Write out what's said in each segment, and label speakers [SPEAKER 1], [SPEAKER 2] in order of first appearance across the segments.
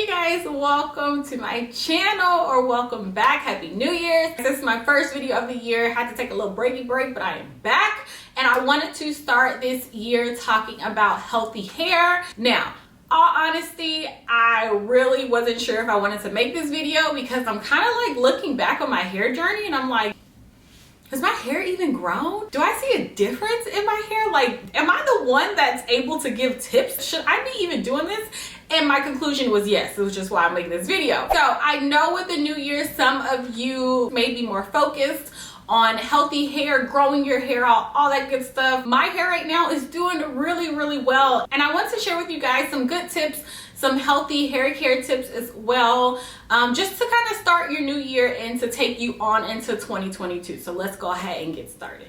[SPEAKER 1] you guys, welcome to my channel, or welcome back. Happy New Year. This is my first video of the year. I had to take a little break, but I am back, and I wanted to start this year talking about healthy hair. Now, all honesty, I really wasn't sure if I wanted to make this video because I'm kind of like looking back on my hair journey and I'm like, has my hair even grown? Do I see a difference in my hair? Like, am I the one that's able to give tips? Should I be even doing this? And my conclusion was yes, which is why I'm making this video. So I know with the new year, some of you may be more focused on healthy hair, growing your hair out, all that good stuff. My hair right now is doing really well. And I want to share with you guys some good tips, some healthy hair care tips as well, just to kind of start your new year and to take you on into 2022. So let's go ahead and get started.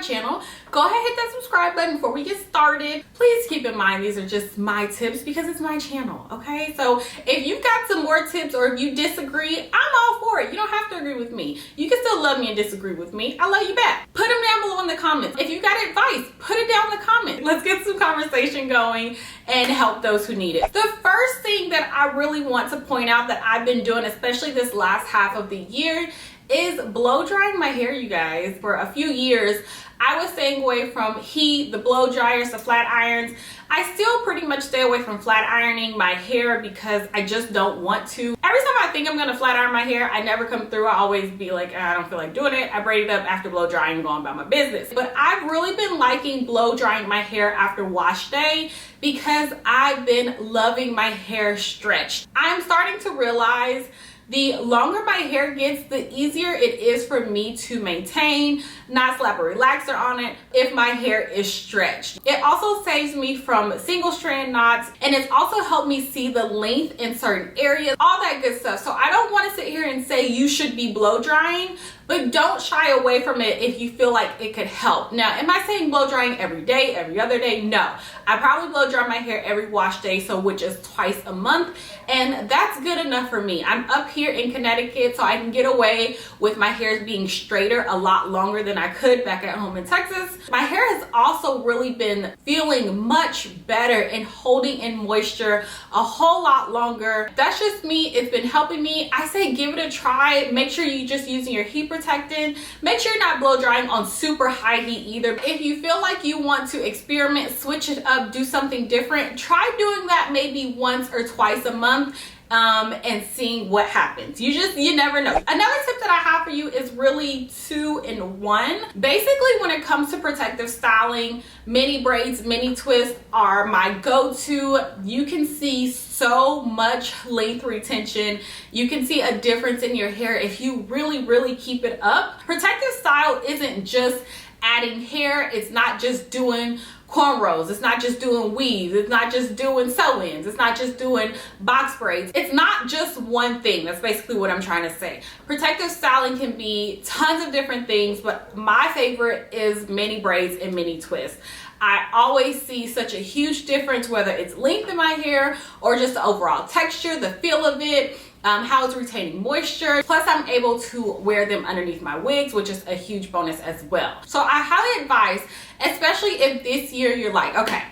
[SPEAKER 1] Channel, go ahead and hit that subscribe button before we get started. Please keep in mind these are just my tips because it's my channel, okay? So if you've got some more tips or if you disagree, I'm all for it. You don't have to agree with me. You can still love me and disagree with me. I love you back. Put them down below in the comments. If you got advice, put it down in the comments. Let's get some conversation going and help those who need it. The first thing that I really want to point out that I've been doing, especially this last half of the year, is blow drying my hair, you guys. For a few years, I was staying away from heat, the blow dryers, the flat irons. I still pretty much stay away from flat ironing my hair because I just don't want to. Every time I think I'm gonna flat iron my hair, I never come through. I always be like, I don't feel like doing it. I braid it up after blow drying and go on about my business. But I've really been liking blow drying my hair after wash day because I've been loving my hair stretched. I'm starting to realize the longer my hair gets, the easier it is for me to maintain, not slap a relaxer on it if my hair is stretched. It also saves me from single strand knots, and it's also helped me see the length in certain areas, all that good stuff. So I don't want to sit here and say you should be blow drying, but don't shy away from it if you feel like it could help. Now, am I saying blow drying every day, every other day? No. I probably blow dry my hair every wash day, so which is twice a month, and that's good enough for me. I'm up here in Connecticut, so I can get away with my hair being straighter a lot longer than I could back at home in Texas. My hair has also really been feeling much better and holding in moisture a whole lot longer. That's just me. It's been helping me. I say give it a try. Make sure you're just using your heat protectant. Make sure you're not blow drying on super high heat either. If you feel like you want to experiment, switch it up, do something different, try doing that maybe once or twice a month and seeing what happens. You never know. Another tip that I have for you is really 2-in-1. Basically, when it comes to protective styling, mini braids, mini twists are my go-to. You can see so much length retention. You can see a difference in your hair if you really keep it up. Protective style isn't just adding hair. It's not just doing cornrows. It's not just doing weaves. It's not just doing sew-ins. It's not just doing box braids. It's not just one thing. That's basically what I'm trying to say. Protective styling can be tons of different things, but my favorite is mini braids and mini twists. I always see such a huge difference, whether it's length in my hair or just the overall texture, the feel of it, how it's retaining moisture. Plus, I'm able to wear them underneath my wigs, which is a huge bonus as well. So I highly advise, especially if this year you're like, okay,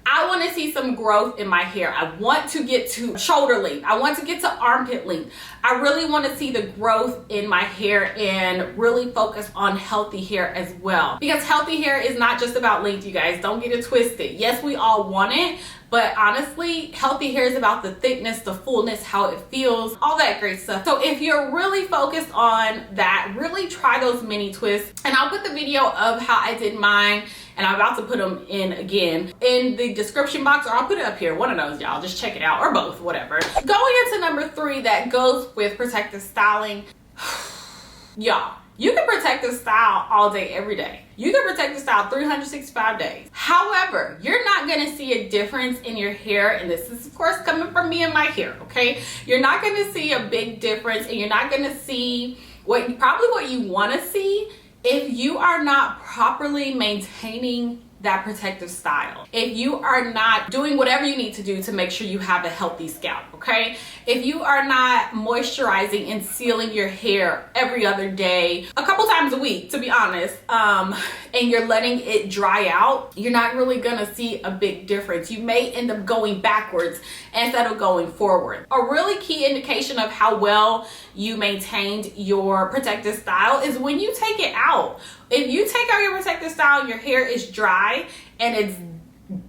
[SPEAKER 1] I want to see some growth in my hair. I want to get to shoulder length. I want to get to armpit length. I really want to see the growth in my hair and really focus on healthy hair as well. Because healthy hair is not just about length, you guys. Don't get it twisted. Yes, we all want it, but honestly, healthy hair is about the thickness, the fullness, how it feels, all that great stuff. So if you're really focused on that, really try those mini twists. And I'll put the video of how I did mine, and I'm about to put them in again in the description box, or I'll put it up here. One of those, y'all. Just check it out, or both, whatever. Going into number 3 that goes with protective styling. Y'all, you can protective style all day, every day. You can protective style 365 days. However, you're not gonna see a difference in your hair, and this is of course coming from me and my hair, okay? You're not gonna see a big difference, and you're not gonna see what you wanna see if you are not properly maintaining that protective style, if you are not doing whatever you need to do to make sure you have a healthy scalp, okay? If you are not moisturizing and sealing your hair every other day, a couple times a week, to be honest, and you're letting it dry out, you're not really gonna see a big difference. You may end up going backwards instead of going forward. A really key indication of how well you maintained your protective style is when you take it out. If you take out your protective style and your hair is dry and it's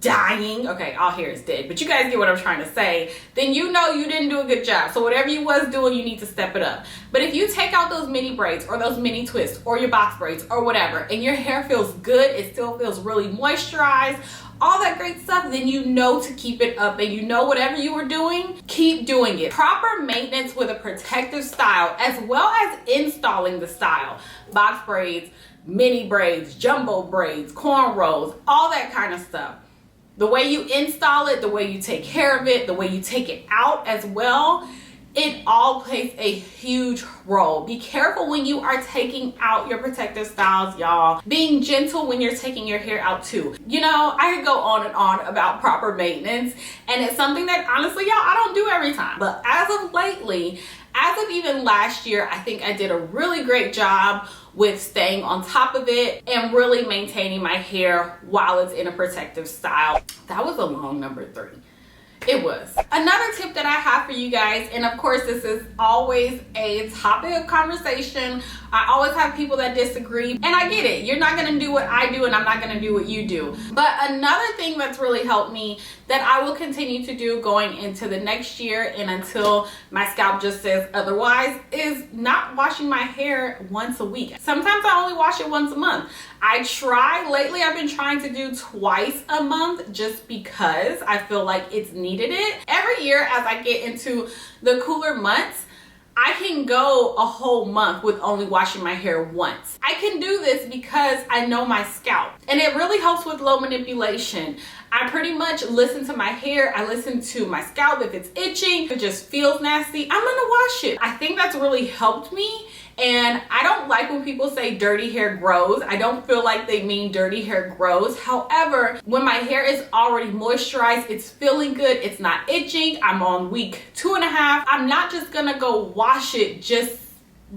[SPEAKER 1] dying, okay, all hair is dead, but you guys get what I'm trying to say, then you know you didn't do a good job. So whatever you was doing, you need to step it up. But if you take out those mini braids or those mini twists or your box braids or whatever, and your hair feels good, it still feels really moisturized, all that great stuff, then you know to keep it up, and you know whatever you were doing, keep doing it. Proper maintenance with a protective style, as well as installing the style, box braids, mini braids, jumbo braids, cornrows, all that kind of stuff. The way you install it, the way you take care of it, the way you take it out as well, it all plays a huge role. Be careful when you are taking out your protective styles, y'all. Being gentle when you're taking your hair out too. You know, I could go on and on about proper maintenance, and it's something that honestly, y'all, I don't do every time. But as of lately, as of even last year, I think I did a really great job with staying on top of it and really maintaining my hair while it's in a protective style. That was a long number 3. It was. Another tip that I have for you guys, and of course this is always a topic of conversation. I always have people that disagree, and I get it. You're not gonna do what I do, and I'm not gonna do what you do. But another thing that's really helped me that I will continue to do going into the next year and until my scalp just says otherwise is not washing my hair once a week. Sometimes I only wash it once a month. Lately I've been trying to do twice a month just because I feel like it's needed it. Every year as I get into the cooler months, I can go a whole month with only washing my hair once. I can do this because I know my scalp, and it really helps with low manipulation. I pretty much listen to my hair, I listen to my scalp. If it's itching, if it just feels nasty, I'm gonna wash it. I think that's really helped me. And I don't like when people say dirty hair grows. I don't feel like they mean dirty hair grows. However, when my hair is already moisturized, it's feeling good, it's not itching, I'm on week 2.5, I'm not just gonna go wash it just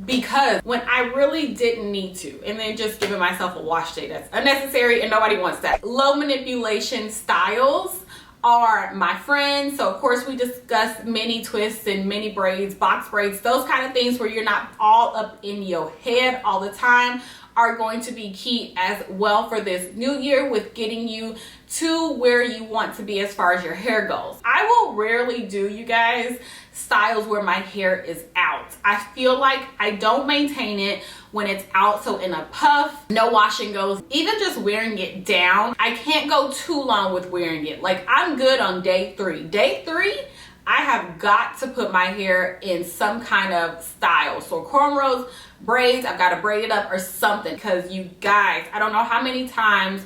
[SPEAKER 1] because when I really didn't need to, and then just giving myself a wash day. That's unnecessary and nobody wants that. Low manipulation styles are my friends. So of course we discussed mini twists and mini braids, box braids, those kind of things where you're not all up in your head all the time are going to be key as well for this new year with getting you to where you want to be as far as your hair goes. I will rarely do, you guys, styles where my hair is out. I feel like I don't maintain it when it's out, so in a puff, no wash and goes. Even just wearing it down, I can't go too long with wearing it. Like I'm good on day 3. Day 3, I have got to put my hair in some kind of style. So cornrows, braids, I've got to braid it up or something, because you guys, I don't know how many times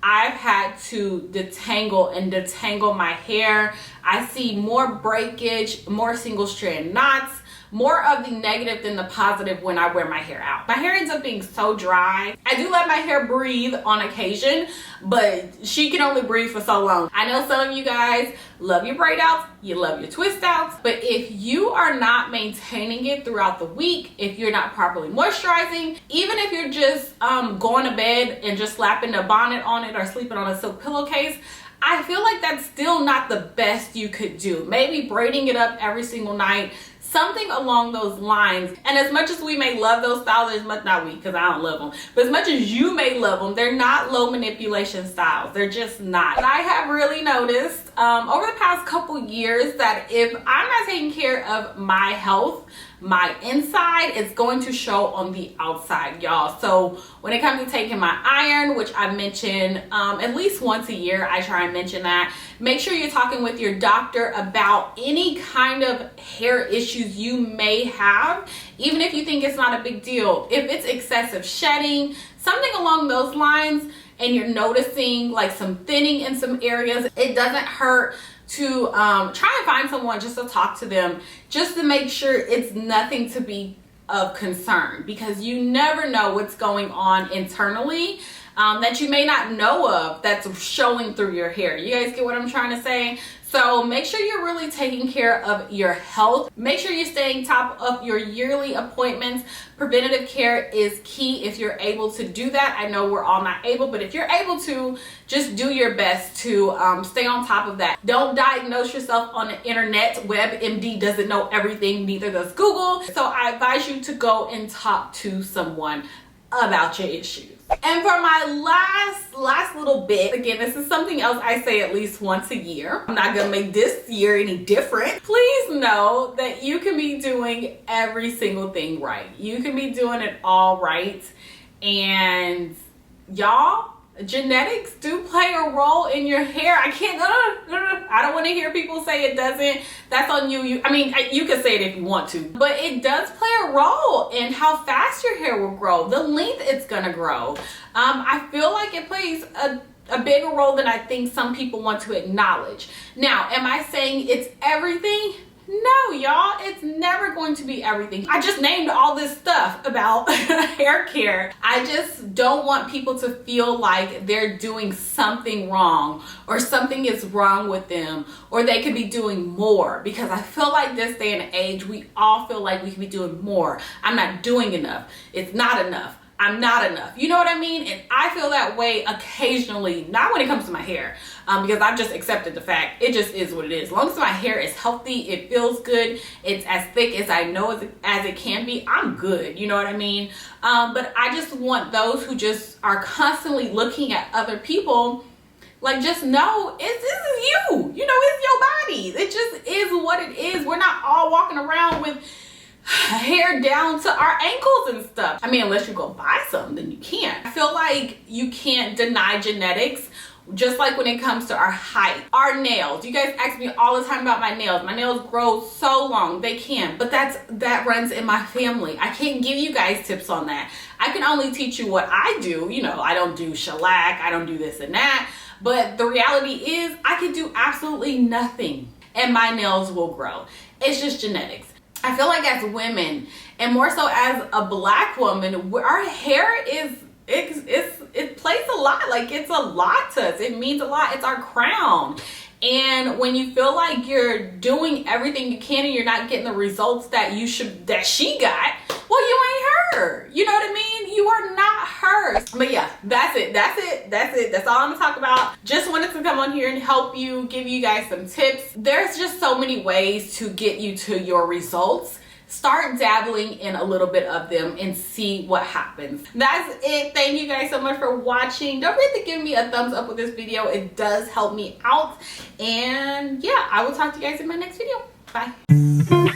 [SPEAKER 1] I've had to detangle my hair. I see more breakage, more single strand knots, more of the negative than the positive when I wear my hair out. My hair ends up being so dry. I do let my hair breathe on occasion, but she can only breathe for so long. I know some of you guys love your braid outs, you love your twist outs, but if you are not maintaining it throughout the week, if you're not properly moisturizing, even if you're just going to bed and just slapping a bonnet on it or sleeping on a silk pillowcase, I feel like that's still not the best you could do. Maybe braiding it up every single night, something along those lines. And as much as we may love those styles, as much, not we, because I don't love them, but as much as you may love them, they're not low manipulation styles. They're just not. But I have really noticed over the past couple years that if I'm not taking care of my health, my inside, it's going to show on the outside, y'all. So when it comes to taking my iron, which I mention at least once a year, I try and mention that. Make sure you're talking with your doctor about any kind of hair issues you may have, even if you think it's not a big deal. If it's excessive shedding, something along those lines, and you're noticing like some thinning in some areas, it doesn't hurt to try and find someone just to talk to them, just to make sure it's nothing to be of concern, because you never know what's going on internally that you may not know of that's showing through your hair. You guys get what I'm trying to say? So make sure you're really taking care of your health. Make sure you're staying top of your yearly appointments. Preventative care is key if you're able to do that. I know we're all not able, but if you're able to, just do your best to stay on top of that. Don't diagnose yourself on the internet. WebMD doesn't know everything, neither does Google. So I advise you to go and talk to someone about your issues. And for my last little bit, again, this is something else I say at least once a year. I'm not gonna make this year any different. Please know that you can be doing every single thing right. You can be doing it all right. And y'all, genetics do play a role in your hair. I don't want to hear people say it doesn't. That's on you. I mean, you can say it if you want to, but it does play a role in how fast your hair will grow, the length it's gonna grow. I feel like it plays a bigger role than I think some people want to acknowledge. Now, am I saying it's everything? No, y'all, it's never going to be everything. I just named all this stuff about hair care. I just don't want people to feel like they're doing something wrong or something is wrong with them or they could be doing more, because I feel like this day and age, we all feel like we can be doing more. I'm not doing enough. It's not enough. I'm not enough. You know what I mean? And I feel that way occasionally, not when it comes to my hair, because I've just accepted the fact it just is what it is. As long as my hair is healthy, it feels good, it's as thick as I know as it can be, I'm good. You know what I mean? But I just want those who just are constantly looking at other people, like, just know this is you. You know, it's your body. It just is what it is. We're not all walking around with hair down to our ankles and stuff. I mean, unless you go buy some, then you can't. I feel like you can't deny genetics, just like when it comes to our height. Our nails. You guys ask me all the time about my nails. My nails grow so long. They can, but that runs in my family. I can't give you guys tips on that. I can only teach you what I do. You know, I don't do shellac. I don't do this and that. But the reality is I can do absolutely nothing and my nails will grow. It's just genetics. I feel like as women, and more so as a Black woman, our hair it plays a lot. Like, it's a lot to us. It means a lot. It's our crown. And when you feel like you're doing everything you can and you're not getting the results that she got, well, you ain't her. You know what I mean? You are not her. But yeah, that's it. That's all I'm gonna talk about. Just wanted to come on here and help you, give you guys some tips. There's just so many ways to get you to your results. Start dabbling in a little bit of them and see what happens. That's it. Thank you guys so much for watching. Don't forget to give me a thumbs up with this video. It does help me out. And yeah, I will talk to you guys in my next video. Bye.